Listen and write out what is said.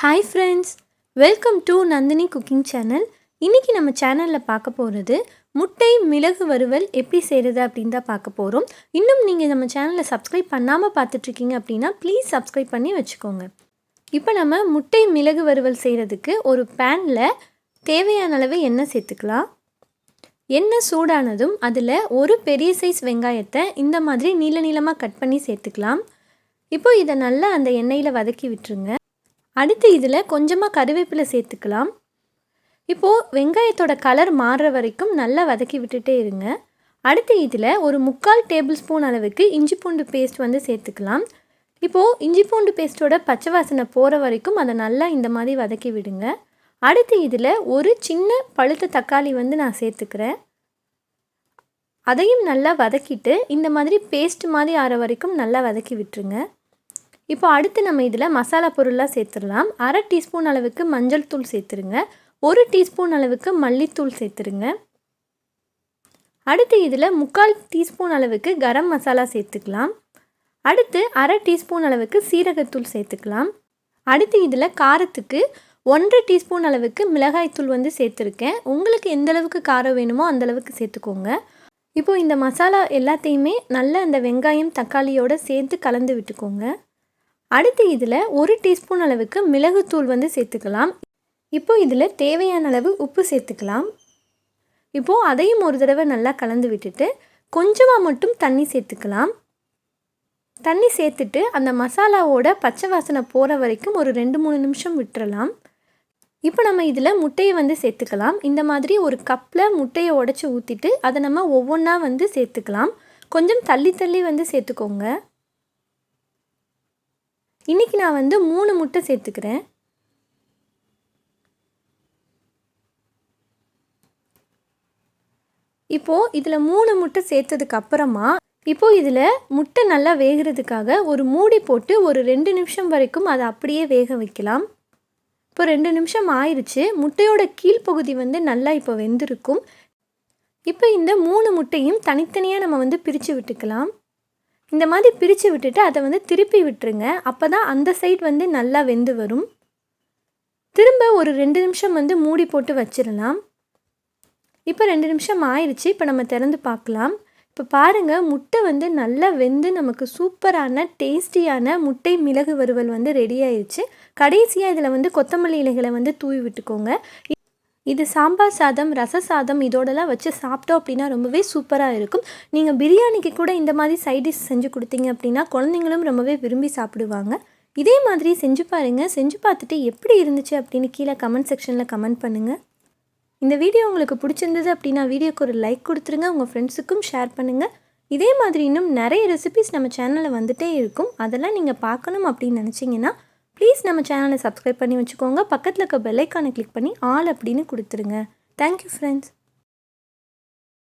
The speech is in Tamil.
Hi friends, welcome to Nandini cooking channel. இன்னைக்கு நம்ம சேனல்ல பார்க்க போறது முட்டை மிளகு வறுவல் எப்படி செய்யறது அப்படினு தான் பார்க்க போறோம். இன்னும் நீங்க நம்ம சேனலை சப்ஸ்கிரைப் பண்ணாம பார்த்துட்டு இருக்கீங்க அப்படினா ப்ளீஸ் சப்ஸ்கிரைப் பண்ணி வெச்சுக்கோங்க. இப்போ நம்ம முட்டை மிளகு வறுவல் செய்யிறதுக்கு ஒரு panல தேவையான அளவு எண்ணெய் சேர்த்துக்கலாம். எண்ணெய் சூடானதும் அதில் ஒரு பெரிய சைஸ் வெங்காயத்தை இந்த மாதிரி நீல நீளமாக கட் பண்ணி சேர்த்துக்கலாம். இப்போ இதை நல்லா அந்த எண்ணெயில் வதக்கி விட்டுருங்க. அடுத்து இதில் கொஞ்சமாக கறிவேப்பிலை சேர்த்துக்கலாம். இப்போது வெங்காயத்தோட கலர் மாறுற வரைக்கும் நல்லா வதக்கி விட்டுட்டே இருங்க. அடுத்து இதில் ஒரு 3/4 டேபிள் ஸ்பூன் அளவுக்கு இஞ்சி பூண்டு பேஸ்ட் வந்து சேர்த்துக்கலாம். இப்போது இஞ்சி பூண்டு பேஸ்ட்டோட பச்சை வாசனை போகிற வரைக்கும் அதை நல்லா இந்த மாதிரி வதக்கி விடுங்க. அடுத்து இதில் ஒரு சின்ன பழுத்த தக்காளி வந்து நான் சேர்த்துக்கிறேன். அதையும் நல்லா வதக்கிட்டு இந்த மாதிரி பேஸ்ட் மாதிரி ஆற வரைக்கும் நல்லா வதக்கி விட்டுருங்க. இப்போ அடுத்து நம்ம இதில் மசாலா பொருளாக சேர்த்துடலாம். 1/2 டீஸ்பூன் அளவுக்கு மஞ்சள் தூள் சேர்த்துருங்க. 1 டீஸ்பூன் அளவுக்கு மல்லித்தூள் சேர்த்துருங்க. அடுத்து இதில் 3/4 டீஸ்பூன் அளவுக்கு கரம் மசாலா சேர்த்துக்கலாம். அடுத்து 1/2 டீஸ்பூன் அளவுக்கு சீரகத்தூள் சேர்த்துக்கலாம். அடுத்து இதில் காரத்துக்கு 1 டீஸ்பூன் அளவுக்கு மிளகாய்த்தூள் வந்து சேர்த்துருக்கேன். உங்களுக்கு எந்த அளவுக்கு காரம் வேணுமோ அந்தளவுக்கு சேர்த்துக்கோங்க. இப்போது இந்த மசாலா எல்லாத்தையுமே நல்லா அந்த வெங்காயம் தக்காளியோடு சேர்த்து கலந்து விட்டுக்கோங்க. அடுத்து இதில் 1 டீஸ்பூன் அளவுக்கு மிளகுத்தூள் வந்து சேர்த்துக்கலாம். இப்போ இதில் தேவையான அளவு உப்பு சேர்த்துக்கலாம். இப்போது அதையும் ஒரு தடவை நல்லா கலந்து விட்டுட்டு கொஞ்சமாக மட்டும் தண்ணி சேர்த்துக்கலாம். தண்ணி சேர்த்துட்டு அந்த மசாலாவோட பச்சை வாசனை போகிற வரைக்கும் ஒரு 2-3 நிமிஷம் விட்டுறலாம். இப்போ நம்ம இதில் முட்டையை வந்து சேர்த்துக்கலாம். இந்த மாதிரி ஒரு கப்பில் முட்டையை உடைச்சி ஊற்றிட்டு அதை நம்ம ஒவ்வொன்றா வந்து சேர்த்துக்கலாம். கொஞ்சம் தள்ளி தள்ளி வந்து சேர்த்துக்கோங்க. இன்றைக்கி நான் வந்து 3 முட்டை சேர்த்துக்கிறேன். இப்போது இதில் 3 முட்டை சேர்த்ததுக்கு அப்புறமா இப்போது இதில் முட்டை நல்லா வேகிறதுக்காக ஒரு மூடி போட்டு ஒரு 2 நிமிஷம் வரைக்கும் அதை அப்படியே வேக வைக்கலாம். இப்போ 2 நிமிஷம் ஆயிடுச்சு. முட்டையோட கீழ்ப்பகுதி வந்து நல்லா இப்போ வெந்திருக்கும். இப்போ இந்த 3 முட்டையும் தனித்தனியாக நம்ம வந்து பிரித்து விட்டுக்கலாம். இந்த மாதிரி பிரித்து விட்டுட்டு அதை வந்து திருப்பி விட்டுருங்க. அப்போ தான் அந்த சைடு வந்து நல்லா வெந்து வரும். திரும்ப ஒரு 2 நிமிஷம் வந்து மூடி போட்டு வச்சிடலாம். இப்போ 2 நிமிஷம் ஆயிடுச்சு. இப்போ நம்ம திறந்து பார்க்கலாம். இப்போ பாருங்கள், முட்டை வந்து நல்லா வெந்து நமக்கு சூப்பரான டேஸ்டியான முட்டை மிளகு வறுவல் வந்து ரெடி ஆயிடுச்சு. கடைசியாக இதில் வந்து கொத்தமல்லி இலைகளை வந்து தூவி விட்டுக்கோங்க. இது சாம்பார் சாதம், ரச சாதம் இதோடலாம் வச்சு சாப்பிட்டோம் அப்படின்னா ரொம்பவே சூப்பராக இருக்கும். நீங்கள் பிரியாணிக்கு கூட இந்த மாதிரி சைட் டிஷ் செஞ்சு கொடுத்தீங்க அப்படின்னா குழந்தைங்களும் ரொம்பவே விரும்பி சாப்பிடுவாங்க. இதே மாதிரி செஞ்சு பாருங்கள். செஞ்சு பார்த்துட்டு எப்படி இருந்துச்சு அப்படின்னு கீழே கமெண்ட் செக்ஷனில் கமெண்ட் பண்ணுங்கள். இந்த வீடியோ உங்களுக்கு பிடிச்சிருந்தது அப்படின்னா வீடியோக்கு ஒரு லைக் கொடுத்துருங்க. உங்கள் ஃப்ரெண்ட்ஸுக்கும் ஷேர் பண்ணுங்கள். இதே மாதிரி இன்னும் நிறைய ரெசிபிஸ் நம்ம சேனலில் வந்துகிட்டே இருக்கும். அதெல்லாம் நீங்கள் பார்க்கணும் அப்படின்னு நினச்சிங்கன்னா ப்ளீஸ் நம்ம சேனலை சப்ஸ்கிரைப் பண்ணி வச்சுக்கோங்க. பக்கத்தில் இருக்க பெல் ஐக்கானை கிளிக் பண்ணி ஆல் அப்படின்னு கொடுத்துருங்க. Thank you friends.